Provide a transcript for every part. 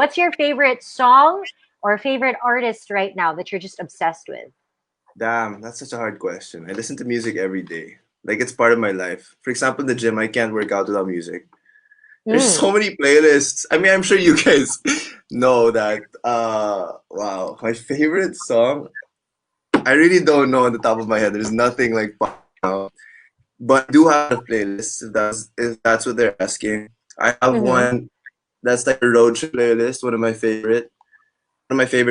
What's your favorite song or favorite artist right now that you're just obsessed with? Damn, that's such a hard question. I listen to music every day. Like it's part of my life. For example, in the gym, I can't work out without music. There's so Mm. many playlists. I mean, I'm sure you guys know that. Wow, my favorite song. I really don't know on the top of my head. There's nothing like popping out. But I do have a lot of playlists. If that's what they're asking. I have Mm-hmm. one that's like a road trip playlist. One of my favorite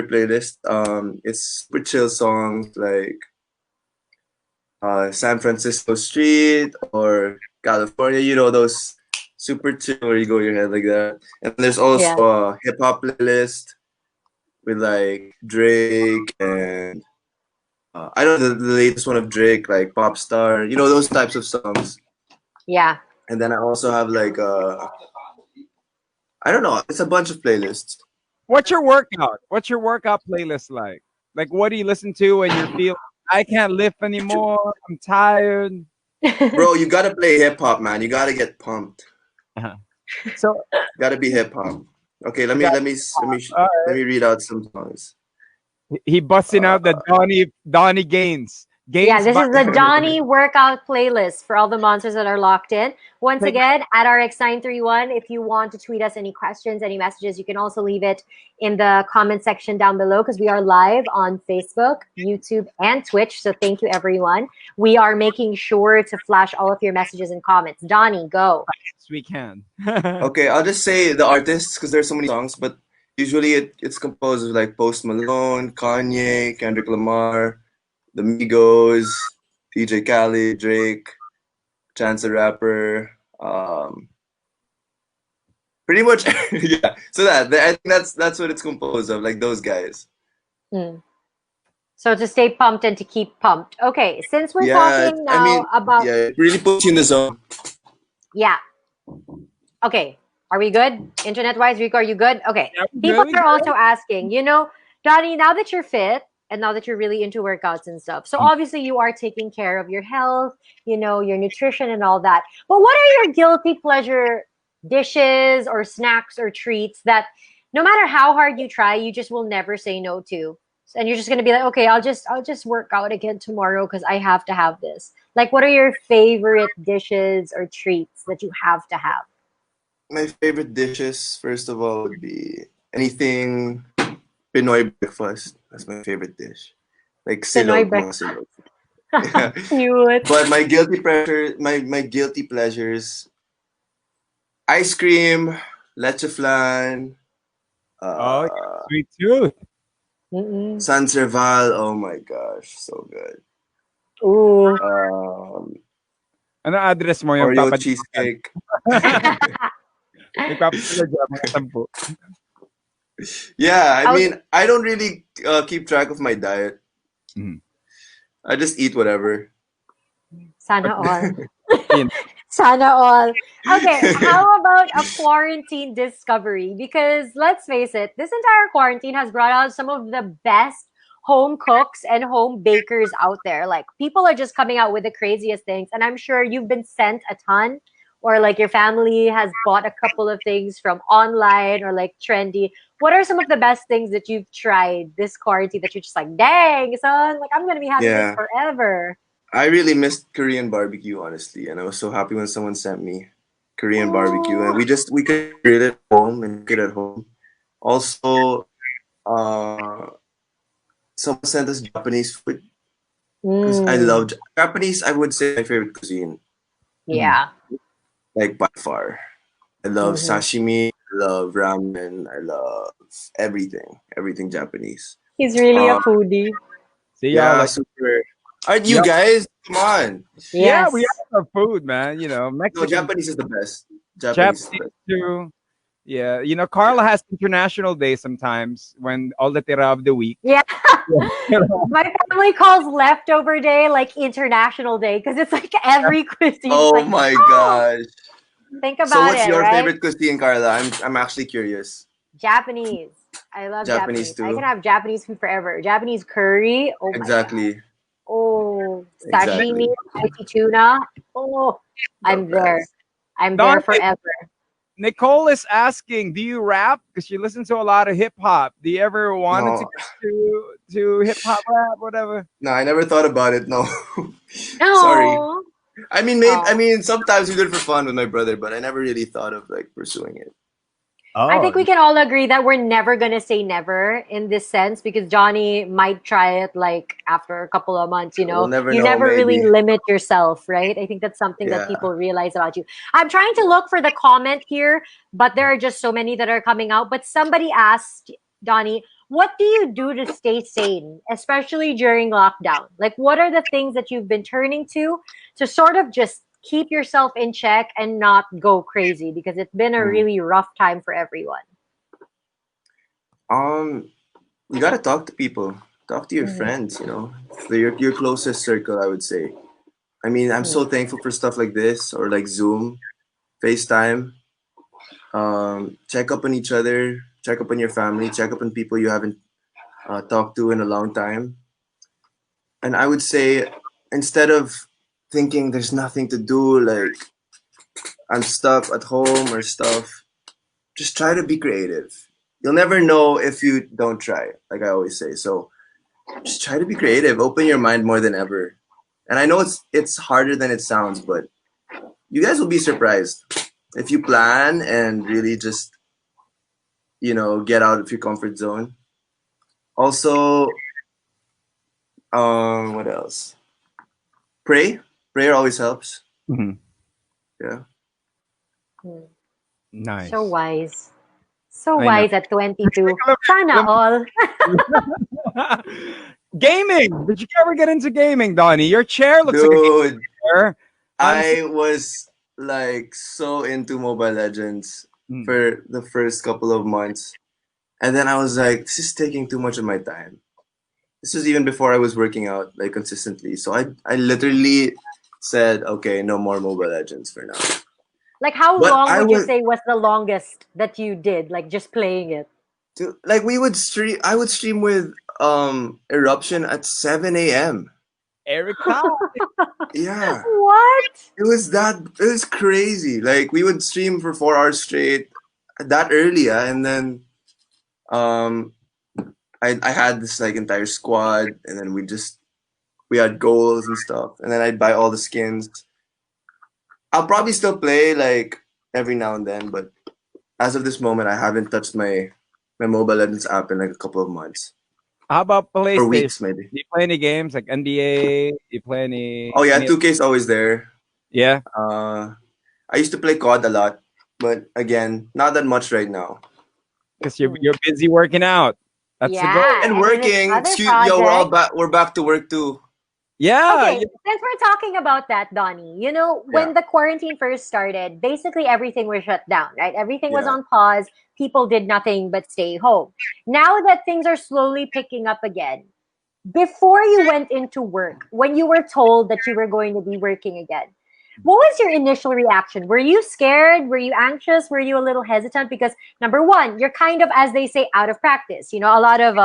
playlists. It's super chill songs like San Francisco Street or California. You know those super chill where you go your head like that. And there's also Yeah. a hip hop playlist with like Drake and I don't know the latest one of Drake like Pop Star. You know those types of songs. Yeah. And then I also have like I don't know. It's a bunch of playlists. What's your workout? What's your workout playlist like? Like, what do you listen to when you're feeling, I can't lift anymore, I'm tired? Bro, you gotta play hip hop, man. You gotta get pumped. Uh-huh. So, Gotta be hip hop. Okay, let you me got, let me let me uh, let me read out some songs. he busting Uh, out the Donny Gaines. Yeah, Gaines, this is the Donny workout playlist for all the monsters that are locked in. Once take again, at RX931, if you want to tweet us any questions, any messages, you can also leave it in the comment section down below because we are live on Facebook, YouTube, and Twitch. So thank you, everyone. We are making sure to flash all of your messages and comments. Donny, go. we can. okay, I'll just say the artists because there's so many songs, but usually it's composed of like Post Malone, Kanye, Kendrick Lamar, The Migos, DJ Khaled, Drake, Chance the Rapper, pretty much yeah. So I think that's what it's composed of, like those guys. Hmm. So to stay pumped and to keep pumped. Okay, since we're Yeah, talking I now mean, about, yeah, it really puts you in the zone. yeah, okay, are we good? Internet wise, Rico, are you good? Okay. Yeah, we People good, we are good. also asking, Donnie, now that you're fit and now that you're really into workouts and stuff, so obviously you are taking care of your health, your nutrition and all that. But what are your guilty pleasure dishes or snacks or treats that no matter how hard you try, you just will never say no to? And you're just gonna be like, okay, I'll just work out again tomorrow because I have to have this. Like, what are your favorite dishes or treats that you have to have? My favorite dishes, first of all, would be anything Pinoy breakfast. That's my favorite dish. Like Pinoy silog, mga breakfast. silog. Yeah. Cute. But my guilty pleasures, ice cream, leche flan, Oh, yeah, uh, sweet tooth. Mm-mm. San Serval. Oh my gosh, so good. Ooh. Um, Ano address mo yung Oreo papadala? cheesecake. Nagpapadala dyan, mga 10. Yeah, I I was mean, I don't really keep track of my diet. Mhm. I just eat whatever. sana all. Yun. Sana all. Okay, how about a quarantine discovery? Because let's face it, this entire quarantine has brought out some of the best home cooks and home bakers out there. Like, people are just coming out with the craziest things. And I'm sure you've been sent a ton, or like your family has bought a couple of things from online or like trendy. What are some of the best things that you've tried this quarantine that you're just like, dang, son, like I'm going to be having this Yeah, forever? I really missed Korean barbecue, honestly, and I was so happy when someone sent me Korean barbecue, and Oh. we could grill it at home and cook it at home. Also, uh, someone sent us Japanese food because I Mm, love Japanese. I would say my favorite cuisine, Mhm. yeah. like by far. I love Hmm. sashimi. I love ramen. I love everything Japanese. He's really a Um, foodie. See y'all yeah, like, super. Aren't you yep. guys? Come on. Yeah, we Yes. have our food, man. No, Mexican, Japanese is the best. Japanese is the Japanese best. too. Yeah, Carla has international day sometimes when all the tira of the week. Yeah. Yeah. My family calls leftover day like international day because it's like every cuisine. It's Oh like, my oh, gosh. think So about what's it, your right? favorite cuisine, Carla? I'm actually curious. Japanese. I love Japanese Japanese. I can too. have Japanese food forever. Japanese curry. Oh my God. Exactly. Oh, sashimi, Exactly. spicy tuna. Oh, Love I'm that. there. I'm there Dante, forever. Nicole is asking, do you rap? Because she listens to a lot of hip hop. Do you ever wanted to No, get to hip hop rap, whatever? no, I never thought about it. No, sorry. No. I mean, maybe. I Oh. mean, sometimes we do it for fun with my brother, but I never really thought of like pursuing it. I Oh, think we can all agree that we're never gonna say never in this sense because Johnny might try it like after a couple of months, you We'll know. never You know. never really Maybe. limit yourself, right? I think that's something that Yeah. people realize about you. I'm trying to look for the comment here, but there are just so many that are coming out. But somebody asked Donnie, what do you do to stay sane, especially during lockdown? Like what are the things that you've been turning to sort of just keep yourself in check and not go crazy because it's been a Hmm. really rough time for everyone. Um, you gotta talk to people. Talk to your Mhm. friends. Your closest circle. I would say. I mean, I'm so Mm. thankful for stuff like this or like Zoom, FaceTime. Check up on each other. Check up on your family. Check up on people you haven't talked to in a long time. And I would say instead of thinking there's nothing to do, like I'm stuck at home or stuff, just try to be creative. You'll never know if you don't try, like I always say. So just try to be creative. Open your mind more than ever. And I know it's harder than it sounds, but you guys will be surprised if you plan and really just get out of your comfort zone. Also, what else? Pray. Prayer always helps. mhm. Yeah. Mm. So Nice. wise. So I know. wise at 22. Let Sana me- all. Gaming. Did you ever get into gaming, Donnie? Your chair looks like a Dude, chair. Honestly. I was like so into Mobile Legends Mm. for the first couple of months. And then I was like, this is taking too much of my time. This was even before I was working out like consistently. So I literally said, okay, no more Mobile Legends for now. Like how But long I would you would say was the longest that you did like just playing it? like we would stream I would stream with Eruption at 7 a.m. Erica. Yeah. What? It was crazy. Like we would stream for 4 hours straight that early, yeah, and then um I had this like entire squad and then we had goals and stuff and then I'd buy all the skins. I'll probably still play like every now and then, but as of this moment I haven't touched my Mobile Legends app in like a couple of months. How about Or PlayStation? weeks maybe. Do you play any games like NBA? Do you play Oh yeah, any 2K is always there. yeah? Uh I used to play COD a lot, but again, not that much right now. Because Hmm. you're busy working out. That's the goal. Yeah, And and in his working, other excuse yo, project. we're back to work too. Yeah, Okay, yeah, since we're talking about that, Donnie, you know, Yeah, when the quarantine first started, basically everything was shut down, right? Everything was yeah. on pause. People did nothing but stay home. Now that things are slowly picking up again, before you went into work, when you were told that you were going to be working again, what was your initial reaction? Were you scared? Were you anxious? Were you a little hesitant? Because number one, you're kind of, as they say, out of practice. You know, a lot of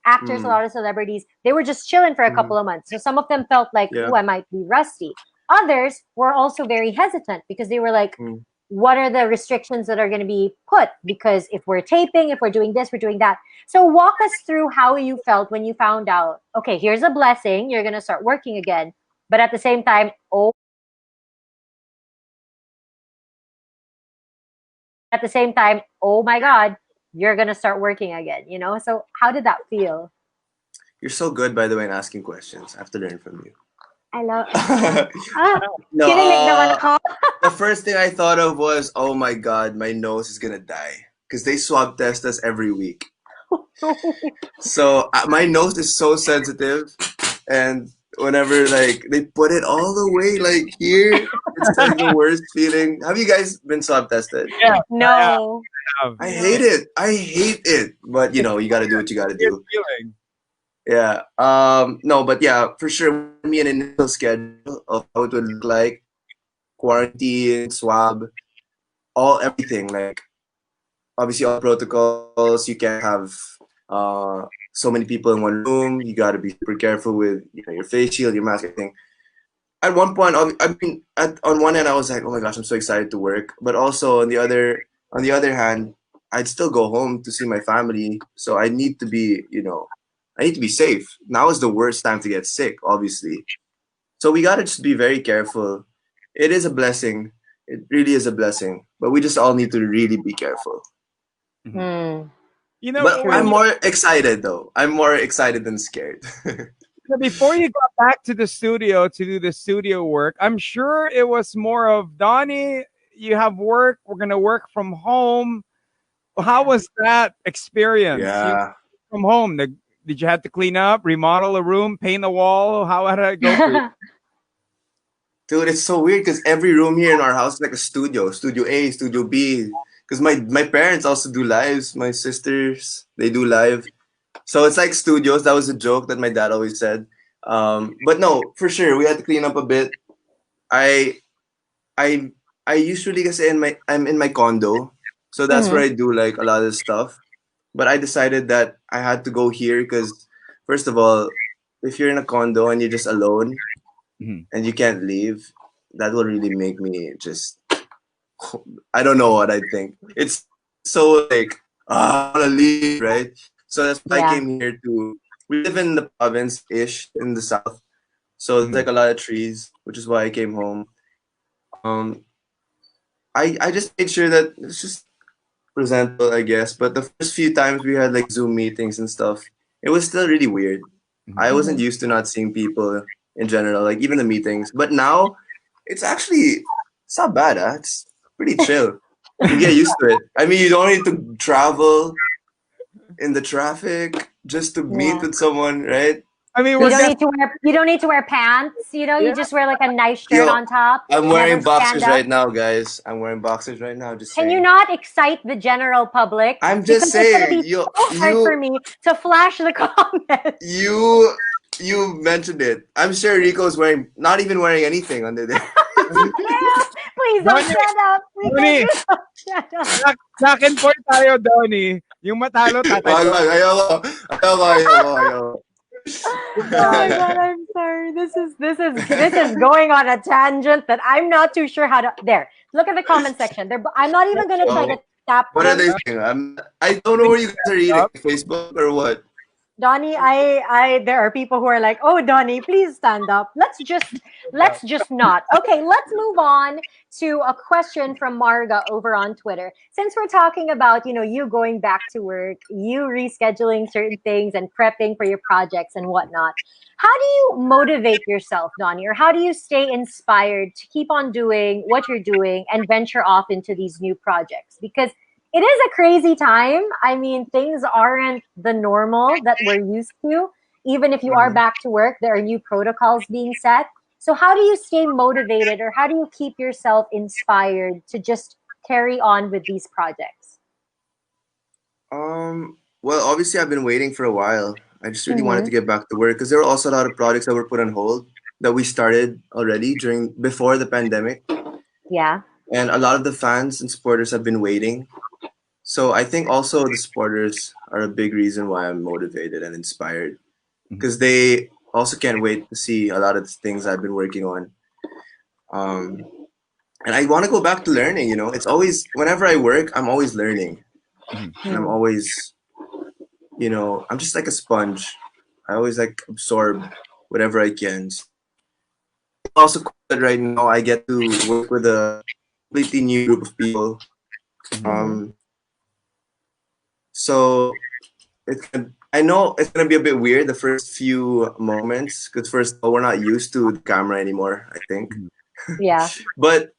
actors, a Mm, lot of celebrities, they were just chilling for a mm, couple of months. So some of them felt like, yeah. ooh, I might be rusty. Others were also very hesitant because they were like, Mm. what are the restrictions that are going to be put? Because if we're taping, if we're doing this, we're doing that. So walk us through how you felt when you found out, okay, here's a blessing, you're going to start working again. But at the same time, oh, at the same time, oh my God, you're going to start working again, you know? So how did that feel? You're so good, by the way, in asking questions. I have to learn from you. I love, ah, No, kinilig naman ako. the first thing I thought of was, oh my god, my nose is gonna die because they swab test us every week. So my nose is so sensitive, and whenever like they put it all the way like here, it's like the worst feeling. Have you guys been swab tested? yeah. I No, have. I no. hate it. I hate it. But you got to do what you got to Weird do. feeling. Yeah. No, but yeah, for sure. Me an initial schedule of how it would look like, quarantine, swab, all everything. Like obviously all protocols. You can't have so many people in one room. You got to be super careful with your face shield, your mask, everything. At one point, I mean, on one end, I was like, oh my gosh, I'm so excited to work. But also on the other On the other hand, I'd still go home to see my family, so I need to be, I need to be safe. Now is the worst time to get sick, obviously. So we gotta just be very careful. It is a blessing. It really is a blessing. But we just all need to really be careful. Mhm. Hmm. You know, But when I'm True. you more excited though. I'm more excited than scared. before you got back to the studio to do the studio work, I'm sure it was more of Donnie. You have work. We're gonna work from home. How Yeah. was that experience? You Yeah. from home. Did you have to clean up, remodel a room, paint a wall? How did it go for you? Dude, it's so weird because every room here in our house is like a studio. Studio A, Studio B. Because my parents also do lives. My sisters, they do live. So it's like studios. That was a joke that my dad always said. But no, for sure, we had to clean up a bit. I I I usually kasi I'm in my condo, so that's where Hmm. I do like a lot of stuff. But I decided that I had to go here because first of all, if you're in a condo and you're just alone Mhm. and you can't leave, that will really make me just I don't know what I think. It's so like I want to leave, right? So that's why I Yeah. came here to. We live in the province ish in the south, so there's Mhm. like a lot of trees, which is why I came home. Um, I just made sure that it's just presentable, I guess. But the first few times we had like Zoom meetings and stuff, it was still really weird. Mhm. I wasn't Hmm. used to not seeing people in general, like even the meetings. But now it's actually it's not bad. It's pretty chill. You get used to it. I mean, you don't need to travel in the traffic just to meet Yeah. with someone, right? I mean, You we're don't It's need getting to wear pants, you yeah. just wear like a nice shirt yo. on top, I'm never wearing stand boxers up. right now, guys. I'm wearing boxers right now. Just Can you saying. not excite the general public? I'm Because just it's gonna saying. be so hard for me to flash the comments. You, you mentioned it. I'm sure Rico's wearing, not even wearing anything under there. Yeah, please don't Donnie, stand up. Rico, Donnie, please don't stand up. sa akin point tayo, Donnie. Yung matalo, Wag, tatayo. wag. Ayoko. Ayoko, ayoko, ayoko. Oh my god, I'm sorry. This is going on a tangent that I'm not too sure how to. There, look at the comment section. I'm not even gonna try Oh, to tap what are they them. saying? I don't know where you guys are reading. Up. Facebook or what? Donnie, there are people who are like, "Oh, Donnie, please stand up. Let's just not." Okay, let's move on to a question from Marga over on Twitter. Since we're talking about, you going back to work, you rescheduling certain things and prepping for your projects and whatnot. How do you motivate yourself, Donnie, or how do you stay inspired to keep on doing what you're doing and venture off into these new projects? Because it is a crazy time. I mean, things aren't the normal that we're used to. Even if you are Mhm. back to work, there are new protocols being set. So, how do you stay motivated or how do you keep yourself inspired to just carry on with these projects? Well, obviously, I've been waiting for a while. I just really wanted Mm-hmm. to get back to work because there were also a lot of projects that were put on hold that we started already during before the pandemic, Yeah. and a lot of the fans and supporters have been waiting. So I think also the supporters are a big reason why I'm motivated and inspired Mhm. because they also can't wait to see a lot of the things I've been working on. Um, and I want to go back to learning. It's always whenever I work, I'm always learning, Mhm. and I'm Hmm. always, I'm just like a sponge. I always like absorb whatever I can. So I think it's also cool that right now I get to work with a completely new group of people. Mhm. Mm-hmm. Um, so I know it's gonna be a bit weird the first few moments because first of all we're not used to the camera anymore. I think, Mhm. Yeah. but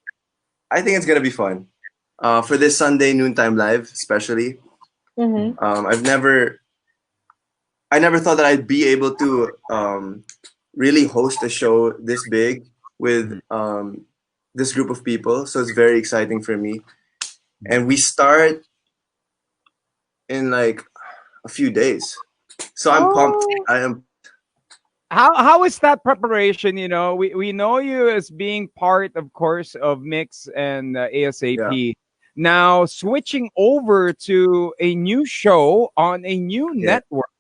I think it's gonna be fun. For this Sunday noontime live, especially, Mm-hmm. Mhm. I never thought that I'd be able to really host a show this big with Mhm. this group of people. So it's very exciting for me. Mhm. And we start in like a few days, so I'm pumped. Oh, I am. How is that preparation? We know you as being part, of course, of Mix and Yeah, ASAP. Now switching over to a new show on a new yeah, network.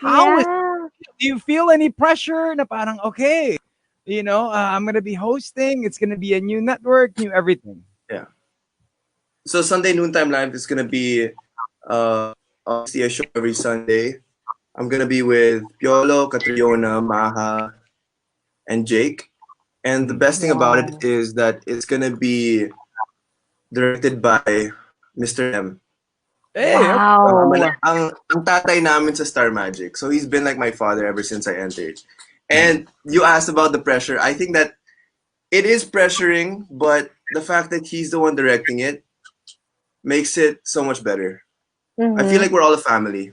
How is yeah. Do you feel any pressure? Na parang okay, I'm gonna be hosting. It's gonna be a new network, new everything. yeah. So Sunday Noontime Live is gonna be obviously a show every Sunday. I'm gonna be with Piolo, Catriona, Maha, and Jake. And the best thing about it Wow. is that it's gonna be directed by Mr. M. Hey, okay. Wow. Ang tatay namin sa Star Magic. So he's been like my father ever since I entered. And you asked about the pressure. I think that it is pressuring, but the fact that he's the one directing it makes it so much better. I feel Mm-hmm. like we're all a family.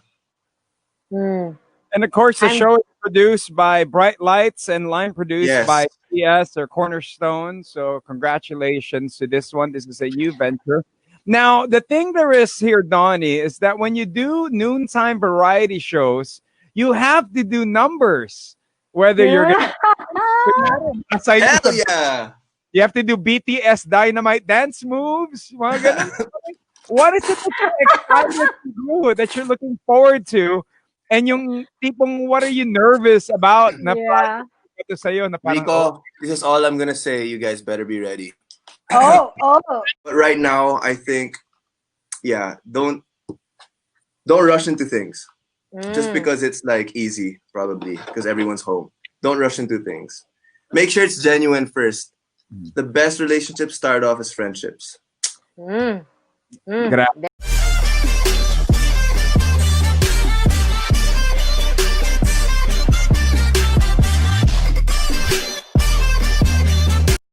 Mm. And of course, the I'm show is produced by Bright Lights and line produced by Yes. CS or Cornerstone. So, congratulations to this one. This is a new venture. Now, the thing there is here, Donnie, is that when you do noontime variety shows, you have to do numbers. Whether you're going to assign ka Hell sa, yeah. you have to do BTS Dynamite dance moves. Mga ganun. What is it that you're excited to do, that you're looking forward to? And yung tipong, what are you nervous about na yeah. project ito sa'yo na parang, oh, Rico, this is all I'm gonna say. You guys better be ready. Oh, oh. But right now, I think, yeah, don't rush into things. Just Mm. because it's like easy, probably, because everyone's home. Don't rush into things. Make sure it's genuine first. The best relationships start off as friendships. Mm. Mm. gra-